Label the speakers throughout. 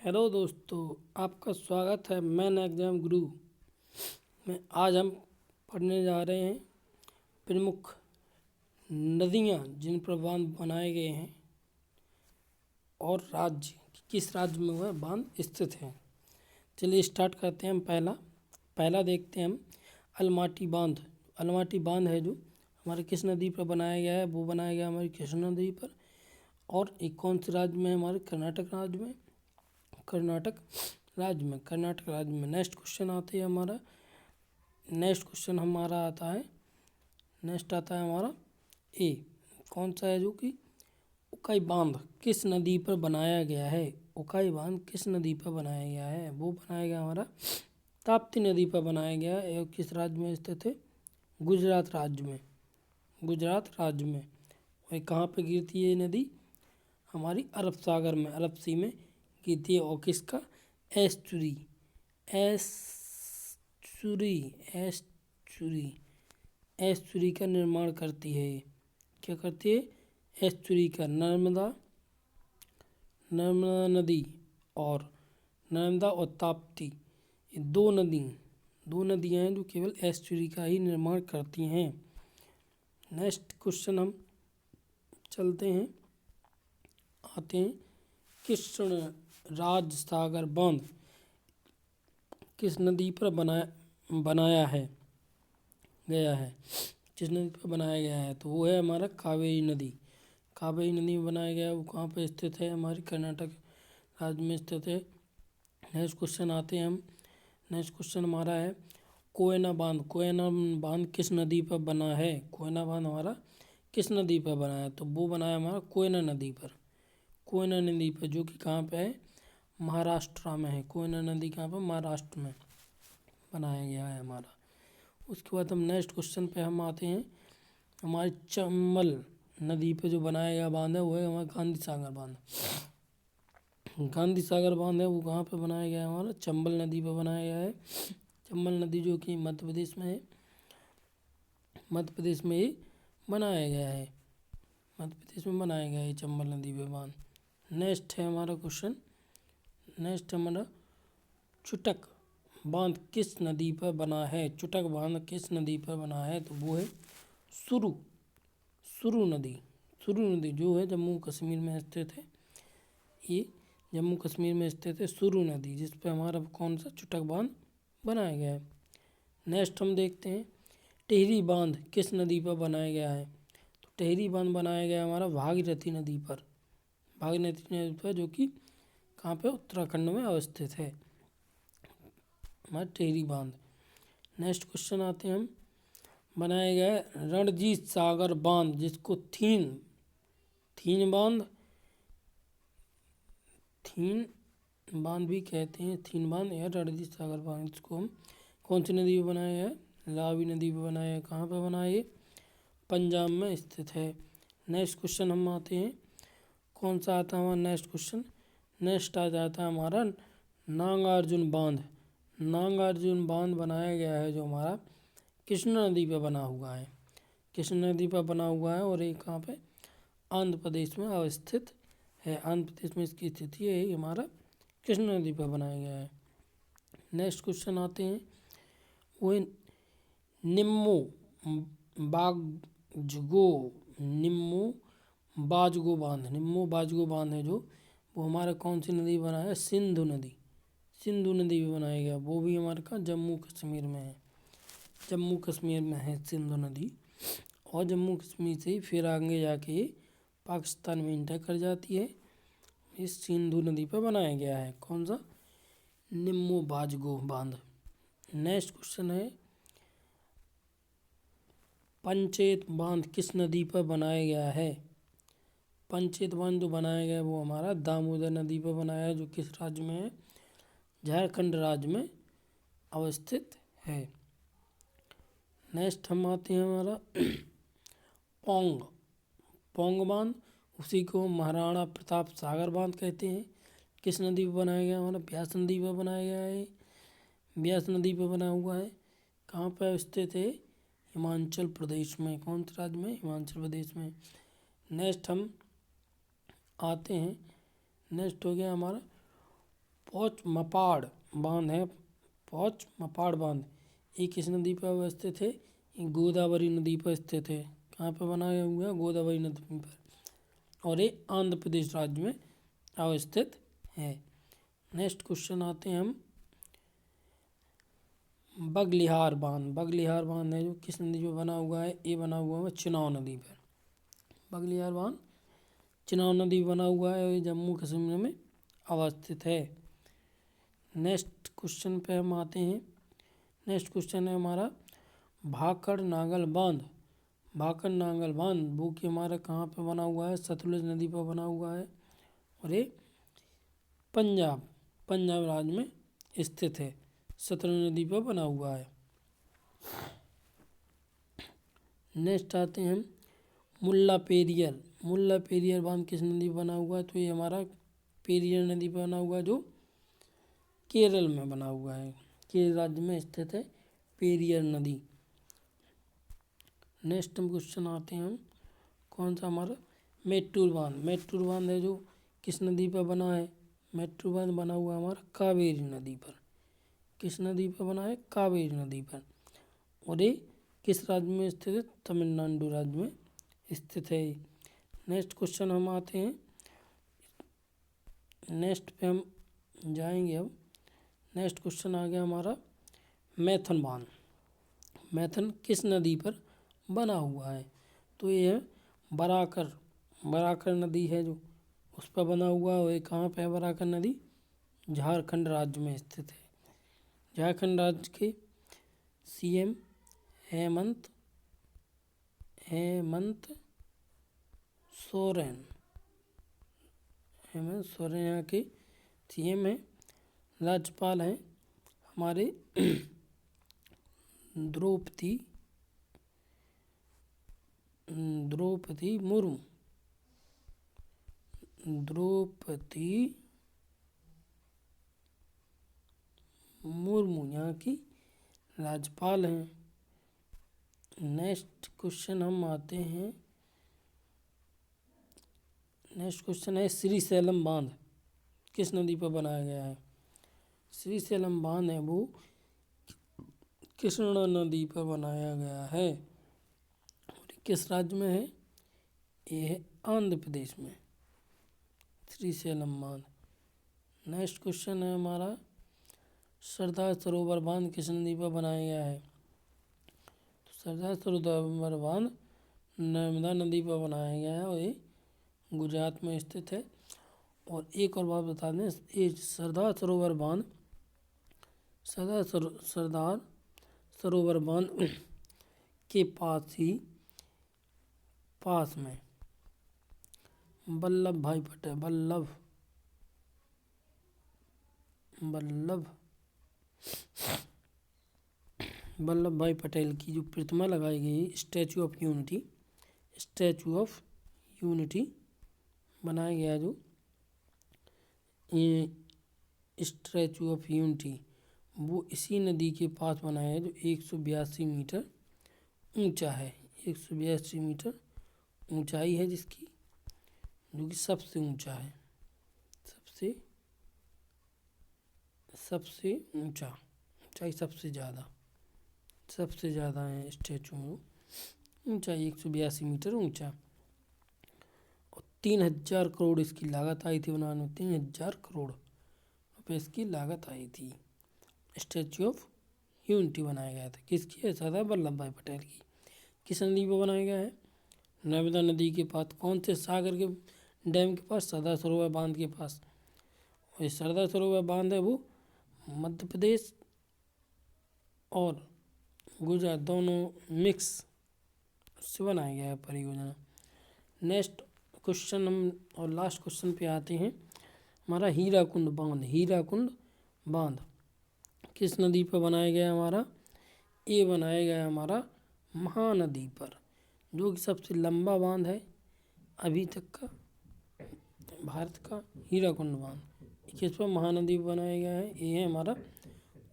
Speaker 1: Hello दोस्तों, आपका स्वागत है मैन एग्जाम गुरु में। आज हम पढ़ने जा रहे हैं प्रमुख नदियाँ जिन पर बांध बनाए गए हैं और राज्य किस राज्य में वह बांध स्थित हैं। चलिए स्टार्ट करते हैं। हम पहला देखते हैं हम अलमाटी बांध। अलमाटी बांध है जो हमारे किस नदी पर बनाया गया है? वो बनाया गया हमारी कृष्णा नदी पर। और एक कौन से राज्य में? हमारे कर्नाटक राज्य में। कर्नाटक राज्य में। नेक्स्ट क्वेश्चन आते हैं हमारा। नेक्स्ट क्वेश्चन हमारा आता है, नेक्स्ट आता है हमारा ए। कौन सा है? जो कि उकाई बांध किस नदी पर बनाया गया है? उकाई बांध किस नदी पर बनाया गया है? वो बनाया गया हमारा ताप्ती नदी पर बनाया गया है। और किस राज्य में स्थित है? गुजरात राज्य में। गुजरात राज्य में। और कहाँ पे गिरती है ये नदी? हमारी अरब सागर में, अरब सी में गिरती है। और किसका? एस्चुरी एस्चुरी का निर्माण करती है। क्या करती है? एस्चुरी का। नर्मदा नदी और ताप्ती, ये दो नदियाँ हैं जो केवल एस्चुरी का ही निर्माण करती हैं। नेक्स्ट क्वेश्चन हम चलते हैं, आते हैं कृष्ण राज सागर बांध किस नदी पर बनाया गया है? किस नदी पर बनाया गया है? तो वो है हमारा कावेरी नदी। कावेरी नदी में बनाया गया है। वो कहाँ पर स्थित है? हमारी कर्नाटक राज्य में स्थित है। नेक्स्ट क्वेश्चन आते हैं हम। नेक्स्ट क्वेश्चन हमारा है कोयना बांध। कोयना बांध किस नदी पर बना है? कोयना बांध हमारा किस नदी पर बना है? तो वो बना है हमारा कोयना नदी पर। कोयना नदी पर, जो कि कहाँ पे है? महाराष्ट्र में है। कोयना नदी कहाँ पर? महाराष्ट्र में बनाया गया है हमारा। उसके बाद हम नेक्स्ट क्वेश्चन पे हम आते हैं। हमारी चंबल नदी पे जो बनाया गया बांध है वो है हमारा गांधी सागर बांध। गांधी सागर बांध है वो कहाँ पे बनाया गया है? हमारा चंबल नदी पे बनाया गया है। चंबल नदी जो कि मध्य प्रदेश में है, मध्य प्रदेश में ही बनाया गया है। मध्य प्रदेश में बनाया गया है चंबल नदी पे बांध। नेक्स्ट है हमारा क्वेश्चन, नेक्स्ट हमारा चुटक बांध किस नदी पर बना है? चुटक बांध किस नदी पर बना है? तो वो है सुरु नदी। सुरु नदी जो है जम्मू कश्मीर में स्थित है। ये जम्मू कश्मीर में स्थित है सुरु नदी, जिस पे हमारा कौन सा चुटक बांध बनाया गया है। नेक्स्ट हम देखते हैं टिहरी बांध किस नदी पर बनाया गया है? तो टिहरी बांध बनाया गया हमारा भागीरथी नदी पर। भागीरथी नदी पर, जो कि कहाँ पे? उत्तराखंड में अवस्थित है हमारा टिहरी बांध। नेक्स्ट क्वेश्चन आते हैं हम। बनाया गया है रणजीत सागर बांध, जिसको थीन बांध भी कहते हैं। थीन बांध या रणजीत सागर बांध, इसको हम कौन सी नदी पर बनाया है? रावी नदी पर बनाया है। कहाँ पर बनाया है? पंजाब में स्थित है। नेक्स्ट क्वेश्चन हम आते हैं, कौन सा आता है हमारा नेक्स्ट क्वेश्चन? नेक्स्ट आ जाता है हमारा नागार्जुन बांध। नागार्जुन बांध बनाया गया है जो हमारा कृष्णा नदी पर बना हुआ है। कृष्णा नदी पर बना हुआ है और ये कहाँ पे? आंध्र प्रदेश में अवस्थित है। आंध्र प्रदेश में इसकी स्थिति है। ये हमारा कृष्णा नदी पर बनाया गया है। नेक्स्ट क्वेश्चन आते हैं, वो निम्मू बाजगो बांध है जो वो हमारा कौन सी नदी बना है? सिंधु नदी भी बनाया गया। वो भी हमारे कहाँ? जम्मू कश्मीर में है। जम्मू कश्मीर में है सिंधु नदी। और जम्मू कश्मीर से ही फिर आगे जाके ये पाकिस्तान में इंटर कर जाती है। इस सिंधु नदी पर बनाया गया है कौन सा? निम्मू बाजगो बांध। नेक्स्ट क्वेश्चन है पंचेत बांध किस नदी पर बनाया गया है? पंचेत बांध जो बनाया गया है वो हमारा दामोदर नदी पर बनाया है, जो किस राज्य में है? झारखंड राज्य में अवस्थित है। नेक्स्ट हम आते हैं हमारा पोंग बांध, उसी को महाराणा प्रताप सागर बांध कहते हैं। किस नदी पर बनाया गया? हमारा ब्यास नदी पर बनाया गया है। ब्यास नदी पर बना हुआ है। कहाँ पर स्थित है? हिमाचल प्रदेश में। कौन से राज्य में? हिमाचल प्रदेश में। नेक्स्ट हम आते हैं, नेक्स्ट हो गया हमारा पोचमपाड़ बांध है, पोचमपाड़ बांध, ये किस नदी पर अवस्थित है? ये गोदावरी नदी पर स्थित है। कहाँ पर बनाया हुआ है? गोदावरी नदी पर, और ये आंध्र प्रदेश राज्य में अवस्थित है। नेक्स्ट क्वेश्चन आते हैं हम बगलिहार बांध। बगलिहार बांध है जो किस नदी पर बना हुआ है? ये बना हुआ है चिनाब नदी पर। बगलिहार बांध चिनाब नदी पर बना हुआ है और ये जम्मू कश्मीर में अवस्थित है। नेक्स्ट क्वेश्चन पे हम आते हैं। नेक्स्ट क्वेश्चन है हमारा भाखड़ नांगल बांध। भाखड़ नांगल बांध वो कि हमारा कहाँ पे बना हुआ है? सतलुज नदी पर बना हुआ है और ये पंजाब राज्य में स्थित है। सतलुज नदी पर बना हुआ है। नेक्स्ट आते हैं हम मुल्ला पेरियर। मुल्ला पेरियर बांध किस नदी पर बना हुआ है? तो ये हमारा पेरियर नदी पर बना हुआ है जो केरल में बना हुआ है। केरल राज्य में स्थित है पेरियर नदी। नेक्स्ट हम क्वेश्चन आते हैं हम कौन सा हमारा मेट्टूर बांध। मेट्टूर बांध है जो किस नदी पर बना है? मेट्टूर बांध बना हुआ है हमारा कावेरी नदी पर। किस नदी पर बना है? कावेरी नदी पर। और ये किस राज्य में स्थित है? तमिलनाडु राज्य में स्थित है। नेक्स्ट क्वेश्चन हम आते हैं, नेक्स्ट पे हम जाएंगे। अब नेक्स्ट क्वेश्चन आ गया हमारा मैथन बांध। मैथन किस नदी पर बना हुआ है? तो ये है बराकर नदी है जो उस पर बना हुआ है। कहाँ पे है बराकर नदी? झारखंड राज्य में स्थित है। झारखंड राज्य के सीएम हेमंत सोरेन यहाँ के सीएम है। राज्यपाल हैं हमारे द्रौपदी मुर्मू यहाँ की राज्यपाल हैं। नेक्स्ट क्वेश्चन हम आते हैं। नेक्स्ट क्वेश्चन है श्रीशैलम बांध किस नदी पर बनाया गया है? श्रीशैलम बांध है वो कृष्णा नदी पर बनाया गया है। और किस राज्य में है? ये है आंध्र प्रदेश में श्रीशैलम बांध। नेक्स्ट क्वेश्चन है हमारा सरदार सरोवर बांध किस नदी पर बनाया गया है? तो सरदार सरोवर बांध नर्मदा नदी पर बनाया गया है और ये गुजरात में स्थित है। और एक और बात बता दें, ये सरदार सरोवर बांध के पास में वल्लभ भाई पटेल की जो प्रतिमा लगाई गई, स्टैचू ऑफ यूनिटी बनाया गया। जो ये स्टैचू ऑफ यूनिटी वो इसी नदी के पास बनाया है जो 182 मीटर ऊंचा है। 182 मीटर ऊंचाई है जिसकी, जो कि सबसे ऊंचा है। सबसे ऊंचाई सबसे ज़्यादा है स्टैचू में। ऊंचाई 182 मीटर ऊंचा। और 3000 करोड़ इसकी लागत आई थी बनाने में। 3000 करोड़ रुपये इसकी लागत आई थी। स्टैचू ऑफ यूनिटी बनाया गया था किसकी है? सरदार वल्लभ भाई पटेल की। किस नदी पर बनाया गया है? नर्मदा नदी के पास। कौन से सागर के डैम के पास? सरदार सरोवर बांध के पास। और सरदार सरोवर बांध है वो मध्य प्रदेश और गुजरात दोनों मिक्स से बनाया गया है परियोजना। नेक्स्ट क्वेश्चन हम और लास्ट क्वेश्चन पे आते हैं हमारा हीराकुंड बांध किस नदी पर बनाया गया है हमारा? ये बनाया गया है हमारा महानदी पर, जो कि सबसे लंबा बांध है अभी तक का भारत का। हीराकुंड बांध किस पर? महानदी पर बनाया गया है। ये है हमारा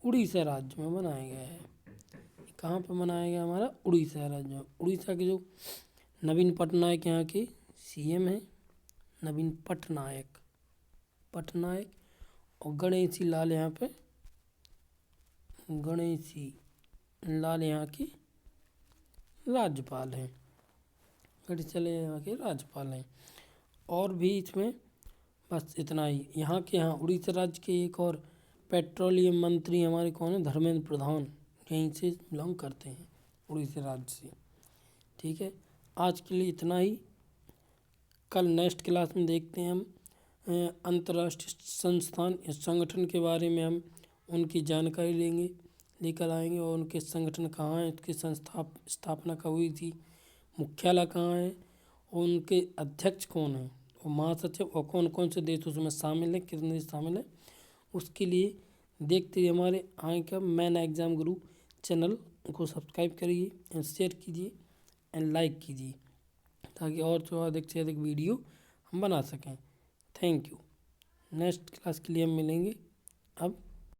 Speaker 1: उड़ीसा राज्य में बनाया गया है। कहाँ पर बनाया गया? हमारा उड़ीसा राज्य में। उड़ीसा के जो नवीन पटनायक यहाँ के सीएम हैं, नवीन पटनायक। और गणेशी लाल यहाँ पे, गणेशी लाल यहाँ की राज्यपाल हैं। गणेशी लाल यहाँ के राज्यपाल हैं। और भी इसमें बस इतना ही। यहाँ के यहाँ उड़ीसा राज्य के एक और पेट्रोलियम मंत्री हमारे कौन है? धर्मेंद्र प्रधान, यहीं से बिलोंग करते हैं, उड़ीसा राज्य से। ठीक है, आज के लिए इतना ही। कल नेक्स्ट क्लास में देखते हैं हम अंतर्राष्ट्रीय संस्थान, इस संगठन के बारे में हम उनकी जानकारी लेकर आएंगे और उनके संगठन कहाँ है, उसकी स्थापना कब हुई थी, मुख्यालय कहाँ है, और उनके अध्यक्ष कौन है, और महासचिव, और कौन कौन से देश उसमें शामिल है, कितने देश शामिल है। उसके लिए देखते हुए हमारे आगे का मैन एग्जाम गुरु चैनल को सब्सक्राइब करिए एंड शेयर कीजिए एंड लाइक कीजिए, ताकि और जो अधिक से अधिक वीडियो हम बना सकें। Thank you. नेक्स्ट क्लास के लिए हम मिलेंगे अब।